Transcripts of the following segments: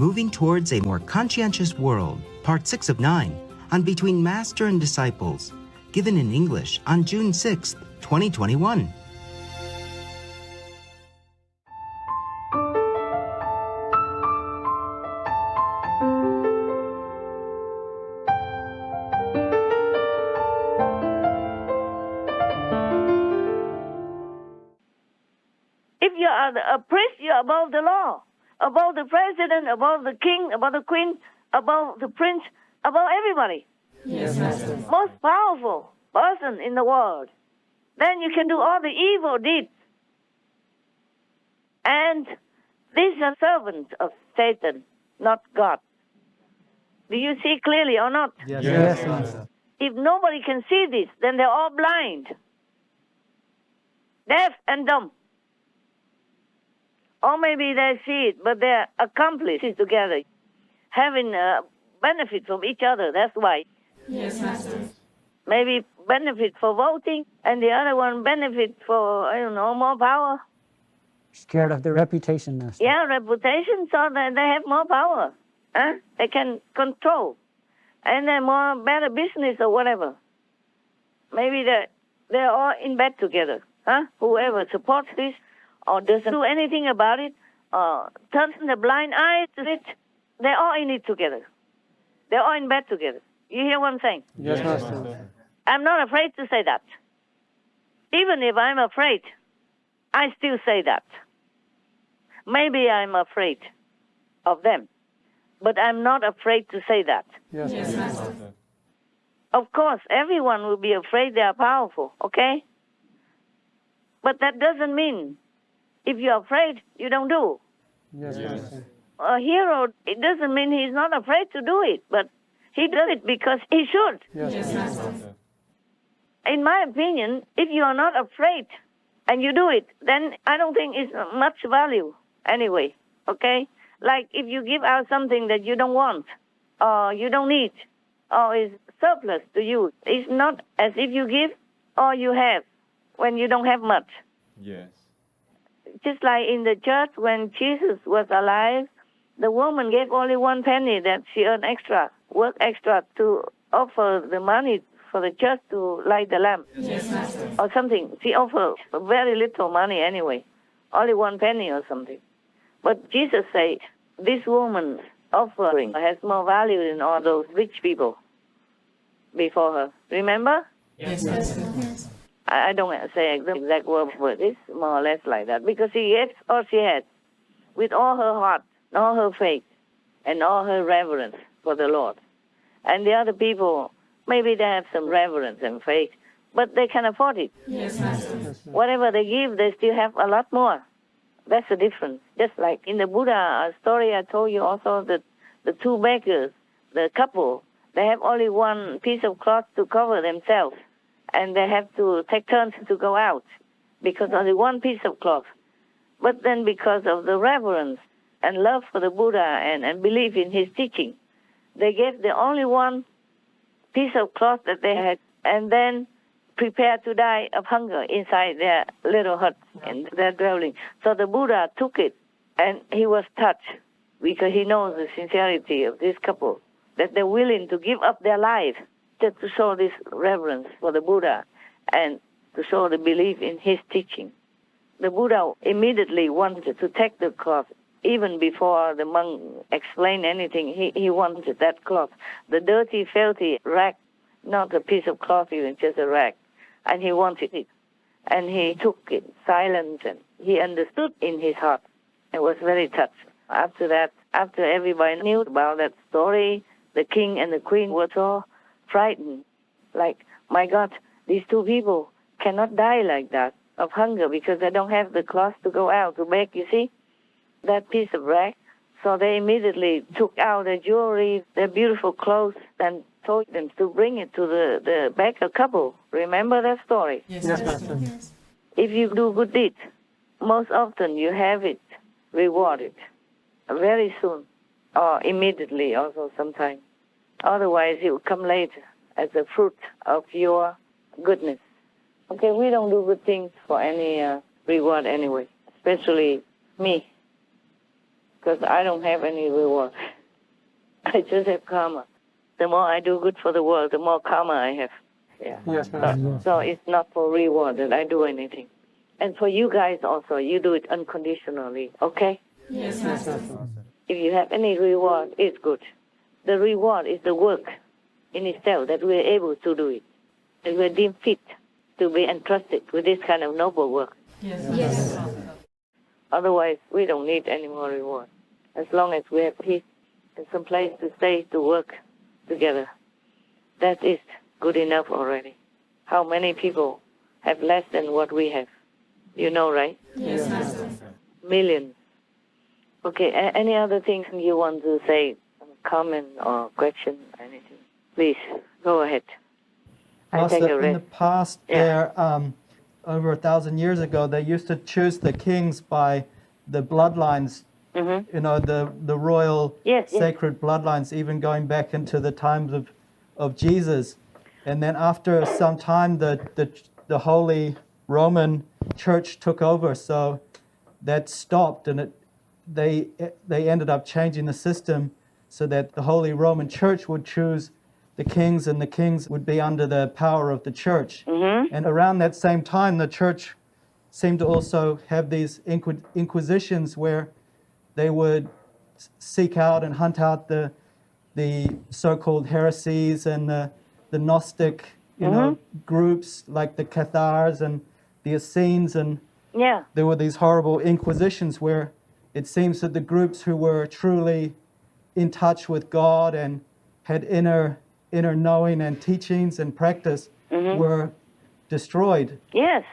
Moving Towards a More Conscientious World, Part 6 of 9, on Between Master and Disciples, given in English on June 6, 2021. If you are a priest, you are above the law, above the president, above the king, above the queen, above the prince, above everybody. Yes, Master. Most powerful person in the world. Then you can do all the evil deeds. And these are servants of Satan, not God. Do you see clearly or not? Yes, Master. If nobody can see this, then they're all blind, deaf and dumb. Or maybe they see it, but they're accomplices together, having benefit from each other. That's why. Yes, Master. Maybe benefit for voting, and the other one benefit for, I don't know, more power. Scared of their reputation, Master. Yeah, reputation, so that they have more power. Huh? They can control. And then more better business or whatever. Maybe they're all in bed together. Huh? Whoever supports this or doesn't do anything about it or turns the blind eye to it, they're all in it together. They're all in bed together. You hear what I'm saying? Yes, Master. I'm not afraid to say that. Even if I'm afraid, I still say that. Maybe I'm afraid of them, but I'm not afraid to say that. Yes, Master. Of course, everyone will be afraid they are powerful, okay? But that doesn't mean if you're afraid, you don't do. Yes, Master. A hero, it doesn't mean he's not afraid to do it, but he does it because he should. Yes, Master. In my opinion, if you are not afraid and you do it, then I don't think it's much value anyway, okay? Like if you give out something that you don't want or you don't need or is surplus to you, it's not as if you give all you have when you don't have much. Yes. Just like in the church when Jesus was alive, the woman gave only 1 penny that she earned extra, worked extra to offer the money for the church to light the lamp. Yes, Master. Or something. She offered very little money anyway, only 1 penny or something. But Jesus said, this woman's offering has more value than all those rich people before her. Remember? Yes, Master. I don't say the exact word, but it's more or less like that. Because she gave all she had with all her heart, all her faith, and all her reverence for the Lord. And the other people, maybe they have some reverence and faith, but they can afford it. Yes, Master. Whatever they give, they still have a lot more. That's the difference. Just like in the Buddha story I told you also that the 2 beggars, the couple, they have only 1 piece of cloth to cover themselves. And they have to take turns to go out because only 1 piece of cloth. But then because of the reverence and love for the Buddha and belief in his teaching, they gave the only 1 piece of cloth that they had and then prepared to die of hunger inside their little hut and their dwelling. So the Buddha took it and he was touched because he knows the sincerity of this couple, that they're willing to give up their life just to show this reverence for the Buddha and to show the belief in his teaching. The Buddha immediately wanted to take the cloth. Even before the monk explained anything, he wanted that cloth. The dirty, filthy rag, not a piece of cloth even, just a rag. And he wanted it. And he took it, silent, and he understood in his heart and was very touched. After that, after everybody knew about that story, the king and the queen were so frightened. Like, my God, these 2 people cannot die like that of hunger because they don't have the cloth to go out to beg, you see, that piece of rag. So they immediately took out their jewelry, their beautiful clothes, and told them to bring it to the beggar couple. Remember that story? Yes, Master. If you do good deeds, most often you have it rewarded very soon or immediately also sometimes. Otherwise, it will come later as a fruit of your goodness. Okay, we don't do good things for any reward anyway, especially me. because I don't have any reward. I just have karma. The more I do good for the world, the more karma I have. Yeah. Yes, Master. So it's not for reward that I do anything. And for you guys also, you do it unconditionally, okay? Yes, Master. If you have any reward, it's good. The reward is the work in itself that we're able to do it. That we're deemed fit to be entrusted with this kind of noble work. Yes. Otherwise, we don't need any more reward. As long as we have peace and some place to stay to work together, that is good enough already. How many people have less than what we have? You know, right? Yes, Master. Millions. Okay, any other things you want to say, comment or question, anything? Please, go ahead. I take a Master, in the rest. past, Yeah. there, over 1,000 years ago, they used to choose the kings by the bloodlines, Mm-hmm. you know, the royal Yes, yes. sacred bloodlines, even going back into the times of Jesus. And then after some time, the Holy Roman Church took over, so that stopped, and they ended up changing the system so that the Holy Roman Church would choose the kings, and the kings would be under the power of the church. Mm-hmm. And around that same time, the church seemed to also have these inquisitions where they would seek out and hunt out the so-called heresies and the Gnostic, you know, groups like the Cathars and the Essenes, and Yeah. there were these horrible inquisitions where it seems that the groups who were truly in touch with God and had inner knowing and teachings and practice were destroyed. Yes.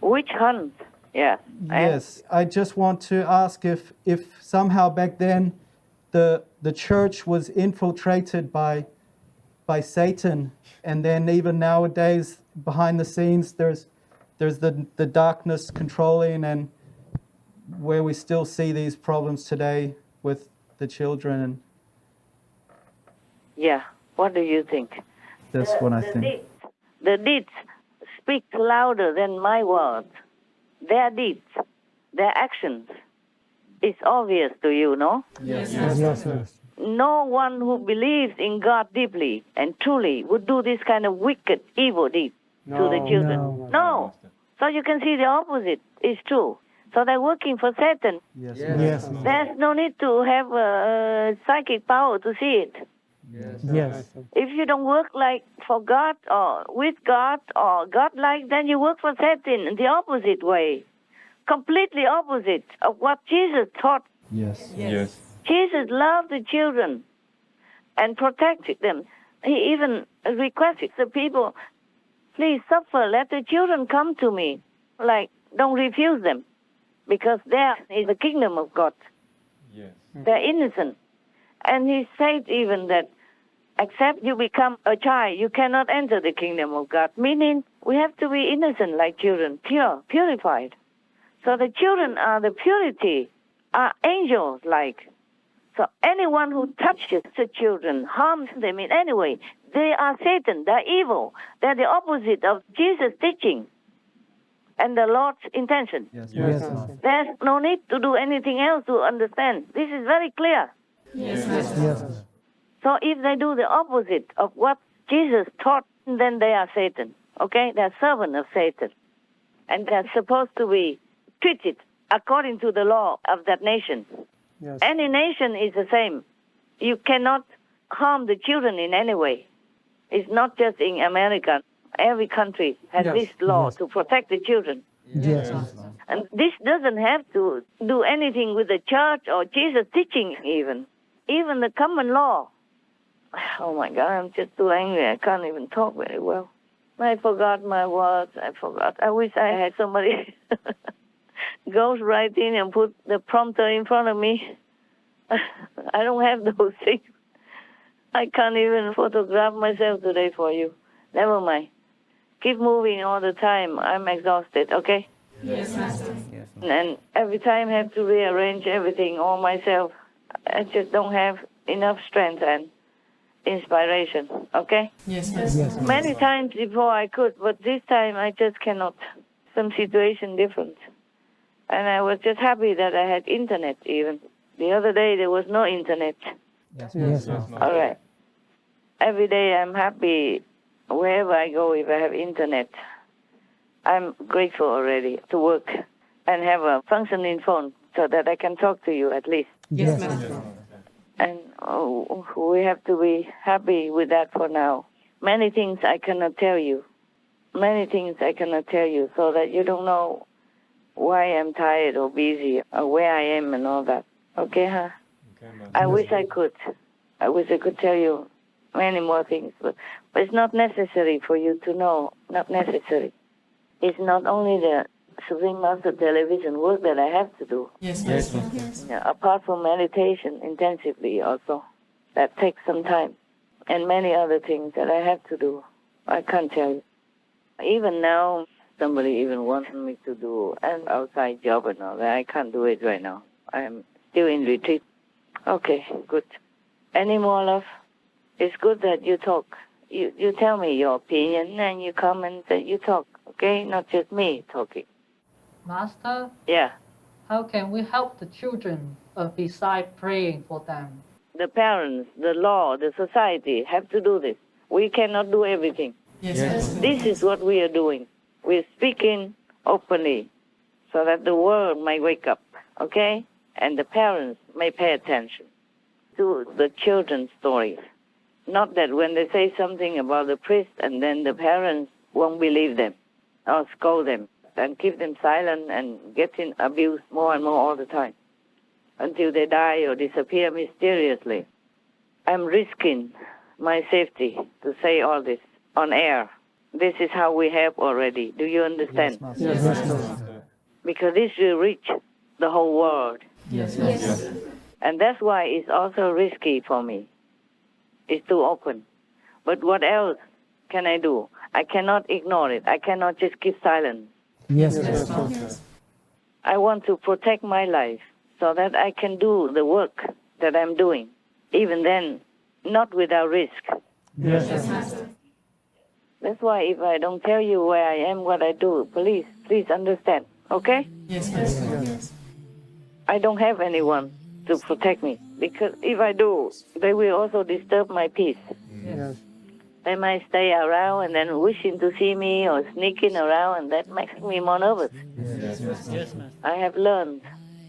Witch hunt. Yeah. Yes, I just want to ask if somehow back then the church was infiltrated by Satan, and then even nowadays behind the scenes there's the darkness controlling, and where we still see these problems today with the children, and Yeah. What do you think? that's what I think. The deeds speak louder than my words. Their deeds, their actions, it's obvious to you, no? Yes, Yes. No one who believes in God deeply and truly would do this kind of wicked, evil deed to the children. No. So you can see the opposite is true. So they're working for Satan. Yes. Yes. There's no need to have psychic power to see it. Yes. If you don't work like for God or with God or God-like, then you work for Satan in the opposite way. Completely opposite of what Jesus taught. Yes. Jesus loved the children and protected them. He even requested the people, please suffer, let the children come to me. Like, don't refuse them, because there is the kingdom of God. They're innocent. And he said even that, except you become a child, you cannot enter the kingdom of God. Meaning, we have to be innocent like children, pure, purified. So the children are the purity, are angels-like. So anyone who touches the children, harms them in any way, they are Satan, they're evil. They're the opposite of Jesus' teaching and the Lord's intention. Yes. There's no need to do anything else to understand. This is very clear. Yes. So if they do the opposite of what Jesus taught, then they are Satan. Okay? They're servants of Satan. And they're supposed to be treated according to the law of that nation. Yes. Any nation is the same. You cannot harm the children in any way. It's not just in America. Every country has this law to protect the children. Yes. And this doesn't have to do anything with the church or Jesus' teaching even. Even the common law. Oh my God, I'm just too angry. I can't even talk very well. I forgot my words. I forgot. I wish I had somebody goes right in and put the prompter in front of me. I don't have those things. I can't even photograph myself today for you. Never mind. Keep moving all the time. I'm exhausted, okay? Yes, Master. And every time I have to rearrange everything all myself. I just don't have enough strength and inspiration, okay? Yes, Master. Many times before I could, but this time I just cannot. Some situation different. And I was just happy that I had internet even. The other day there was no internet. Yes, Master. All right. Every day I'm happy wherever I go if I have internet. I'm grateful already to work and have a functioning phone so that I can talk to you at least. Yes, Master. And we have to be happy with that for now. Many things I cannot tell you. Many things I cannot tell you so that you don't know why I'm tired or busy or where I am and all that. Okay, huh? I wish I could. I wish I could tell you many more things, but it's not necessary for you to know. Not necessary. It's not only the Supreme Master television work that I have to do. Yes, Yes, Master. Master. Yeah, apart from meditation intensively also. That takes some time. And many other things that I have to do. I can't tell you. Even now, somebody even wants me to do an outside job and all that. I can't do it right now. I am still in retreat. Okay, good. Any more, love? It's good that you talk. You tell me your opinion and you come and you talk, okay? Not just me talking. Master, Yeah. how can we help the children besides praying for them? The parents, the law, the society have to do this. We cannot do everything. Yes, Yes. Master. This is what we are doing. We're speaking openly so that the world may wake up, okay? And the parents may pay attention to the children's stories. Not that when they say something about the priest and then the parents won't believe them or scold them and keep them silent and getting abused more and more all the time until they die or disappear mysteriously. I'm risking my safety to say all this on air. This is how we have already. Do you understand? Yes, Master. Yes, Master. Because this will reach the whole world. Yes, Yes. Master. And that's why it's also risky for me. It's too open. But what else can I do? I cannot ignore it. I cannot just keep silent. Yes, Yes, Master. Master. I want to protect my life so that I can do the work that I'm doing. Even then, not without risk. Yes, Yes, Master. Master. That's why if I don't tell you where I am, what I do, please understand. Okay? Yes, Master. Yes. I don't have anyone to protect me. Because if I do, they will also disturb my peace. Yes. They might stay around and then wishing to see me or sneaking around, and that makes me more nervous. Yes, Master. I have learned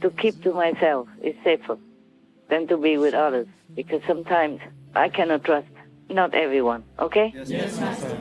to keep to myself is safer than to be with others, because sometimes I cannot trust not everyone. Okay? Yes, Master.